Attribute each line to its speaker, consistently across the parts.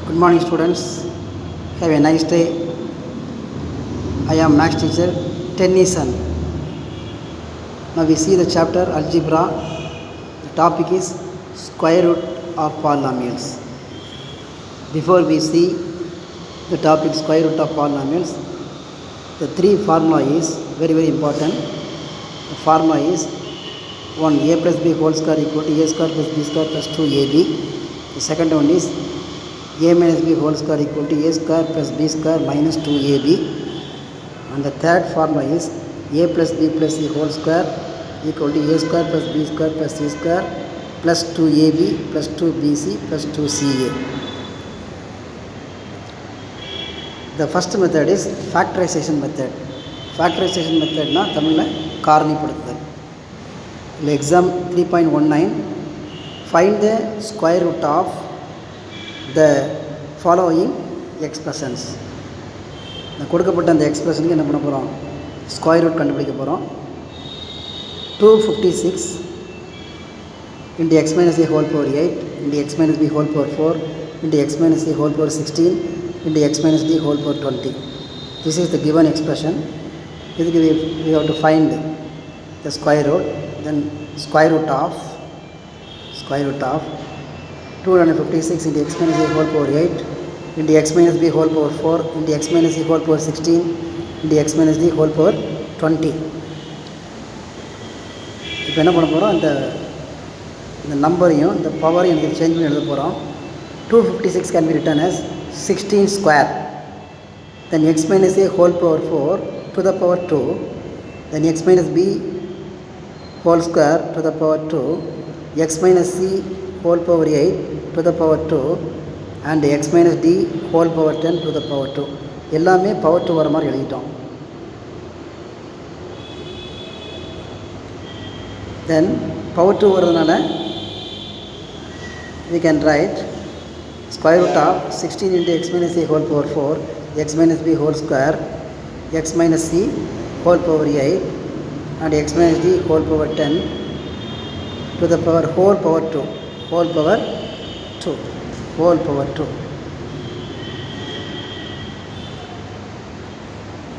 Speaker 1: Good morning, students. Have a nice day. I am Max teacher Tennyson. Now we see the chapter Algebra. The topic is square root of polynomials. Before we see the topic square root of polynomials, the three formula is very important. The formula is 1 a plus b whole square equal to a square plus b square plus 2ab. The second one is a minus b whole square equal to a square plus b square minus 2ab. And the third formula is a plus b plus c whole square equal to a square plus b square plus c square plus 2ab plus 2bc plus 2ca. The first method is factorization method. Factorization method na Tamil காரணிப்படுத்துதல். Exam 3.19, find the square root of the following expressions. நான் கொடுக்கப்பட்ட அந்த எக்ஸ்பிரஷனுக்கு என்ன பண்ண போகிறோம், square root கண்டுபிடிக்க போகிறோம். 256 into x minus a whole power 8 into x minus b whole power 4 into x minus a whole power 16 into x minus d whole power 20. This is the given expression. We have to find the square root. Then square root of 256 into x minus a whole power 8 into x minus b whole power 4 into x minus c whole power 16 into x minus d whole power 20. இப்போ என்ன பண்ண போகிறோம், இந்த நம்பரையும் இந்த பவரையும் எனக்கு change பண்ணி எழுத போகிறோம். 256 can be written as 16 square, then x minus a whole power 4 to the power 2, then x minus b whole square to the power 2, x minus c whole power 8 to the power 2 and x minus d whole power 10 to the power 2. எல்லாமே power 2 வர மாதிரி எழுதிட்டோம். Then power 2 வரதுனால we can write square root of 16 into x minus a whole power 4 x minus b whole square x minus c whole power 8 and x minus d whole power 10 to the power whole power 2 whole power 2.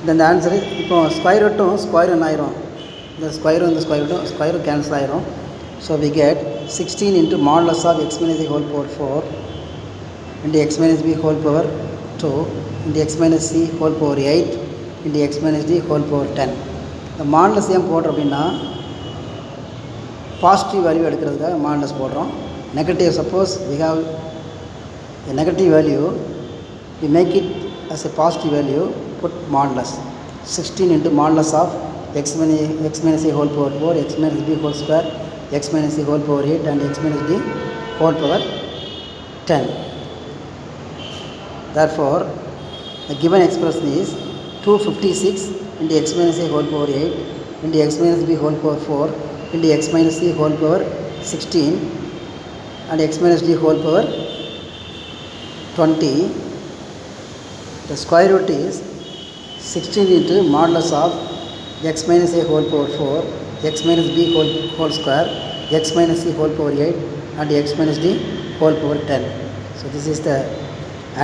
Speaker 1: Then the answer is, இப்போ square ரூட்டும் square என்ன ஆயிரும், இந்த ஸ்கொயரும் இந்த ஸ்கொயரும் cancel ஆயிரும். So we get 16 into modulus of x minus a whole power 4 into x minus b whole power 2 into x minus c whole power 8 into x minus d whole power 10. இந்த modulus ஏன் போடுறோம் அப்படின்னா, positive value எடுக்கிறதுக்காக modulus போடுறோம். Negative, suppose we have a negative value, we make it as a positive value, put modulus. 16 into modulus of x minus a whole power 4 x minus b whole square x minus c whole power 8 and x minus d whole power 10. Therefore the given expression is 256 into x minus a whole power 8 into x minus b whole power 4 into x minus c whole power 16 and x minus d whole power 20. The square root is 16 into modulus of x minus a whole power 4 x minus b whole square x minus c whole power 8 and x minus d whole power 10. So this is the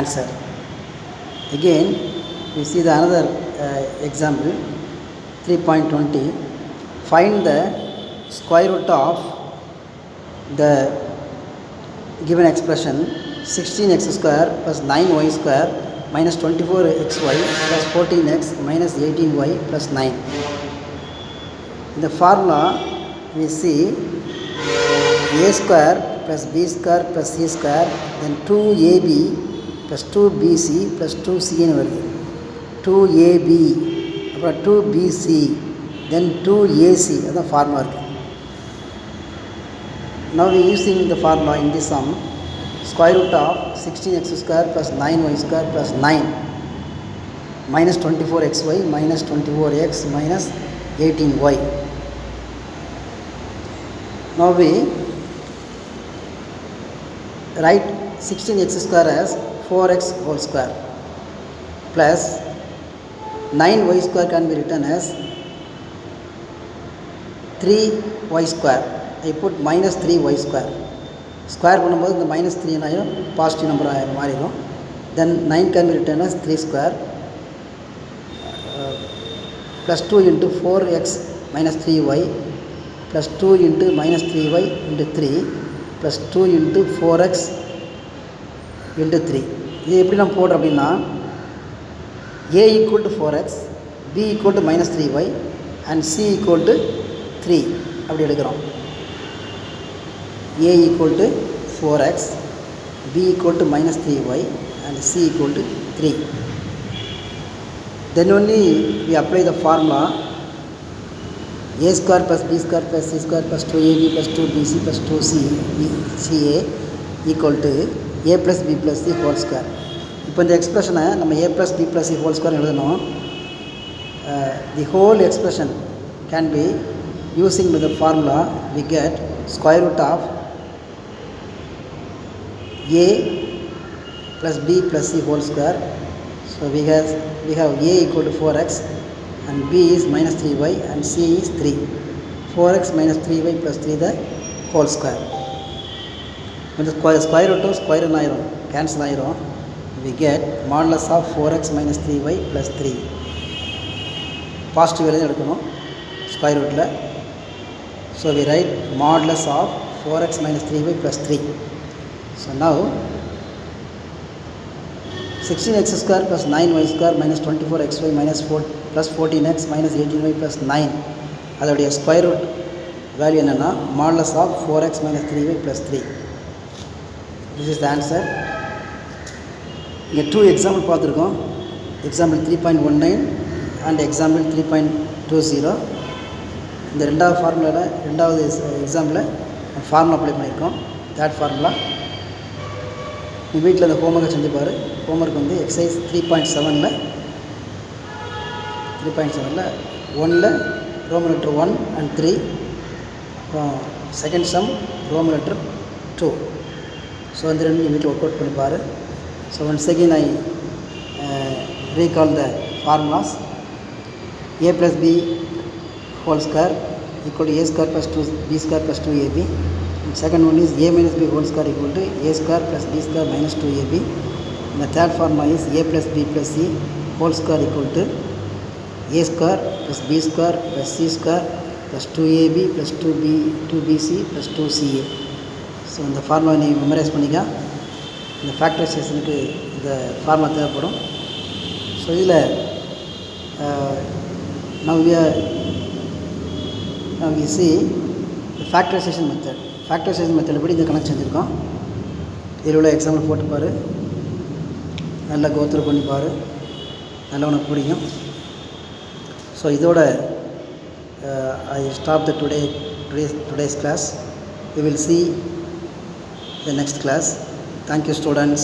Speaker 1: answer. Again we see the another example 3.20. Find the square root of the given expression 16x square plus 9y square minus 24xy plus 14x minus 18y plus 9. In the formula we see a square plus b square plus c square, then 2ab plus 2bc plus 2c ன்னு வருது. 2ab அப்புறம் 2bc then 2ac, அதான் formula இருக்குது. Now we using the formula in this sum, square root of 16x square plus 9y square plus 9 minus 24xy minus 24x minus 18y. Now we write 16x square as 4x whole square plus 9y square can be written as 3y square. I put minus 3y square. Square பண்ணும்போது இந்த -3 ஆயிரும் positive number மாறிடும். then 9 can be written as 3 square plus 2 into 4x minus 3y plus 2 into minus 3y into 3 plus 2 into 4x into 3. இது எப்படி நம்ம போடுறோம் அப்படின்னா a equal to 4x, b equal to minus 3y and c equal to 3 அப்படி எடுக்கிறோம். a equal to 4x, b equal to minus 3y and c equal to 3. Then only we apply the formula a square plus b square plus c square plus 2ab plus 2bc plus 2ca equal to a plus b plus c whole square. இப்போ இந்த எக்ஸ்பிரஷனை நம்ம a plus b plus c whole square எழுதணும். The whole expression can be using with the formula we get square root of a plus b plus c whole square. So we have a equal to 4x and b is minus 3y and c is 3. 4x minus 3y plus 3 the whole square. When the square root of square and cancel iron, we get modulus of 4x minus 3y plus 3. Positive value எடுக்கணும் square root ல. So we write modulus of 4x minus 3y plus 3. So now 16x square plus 9y square minus 24xy minus 4 plus 14x minus 18y plus 9 அதோடைய square root value என்னென்னா modulus of 4x minus 3y plus 3. This is the answer. இங்கே 2 example பார்த்துருக்கோம். Example 3.19 and example 3.20. இந்த ரெண்டாவது ஃபார்முலாவில் ரெண்டாவது எக்ஸாம்பிளில் formula apply பண்ணியிருக்கோம். Third formula உங்கள் வீட்டில் அந்த ஹோம்ஒர்க்கை செஞ்சுப்பார். ஹோம்ஒர்க் வந்து எக்ஸசைஸ் 3.7ல் 1ல் ரோமன் லெட்டர் 1 and 3, அப்புறம் second sum Roman letter 2. So இந்த ரெண்டு வீட்டில் ஒர்க் அவுட் பண்ணிப்பார். So once again I recall the formulas. A plus b whole square equal to a square plus 2b square plus 2ab. And second one is a minus b whole square equal to a square plus b square minus 2ab. And the third formula is a plus b plus c whole square equal to a square plus b square plus c square plus 2ab plus 2bc plus 2ca. So இந்த formula நீ memorise பண்ணிக்க. இந்த ஃபேக்டரைசேஷனுக்கு இந்த formula தேவைப்படும். So இதில் now we see the factorization method. Factorization method எப்படி இந்த கணக்கு செஞ்சுருக்கோம். இதில் உள்ள எக்ஸாம்பிள் போட்டு பாரு, நல்லா கோத்ரூ பண்ணி பாரு, நல்லா உனக்கு புரியும். ஸோ இதோட I stop the today's class. We will see the next class. Thank you students.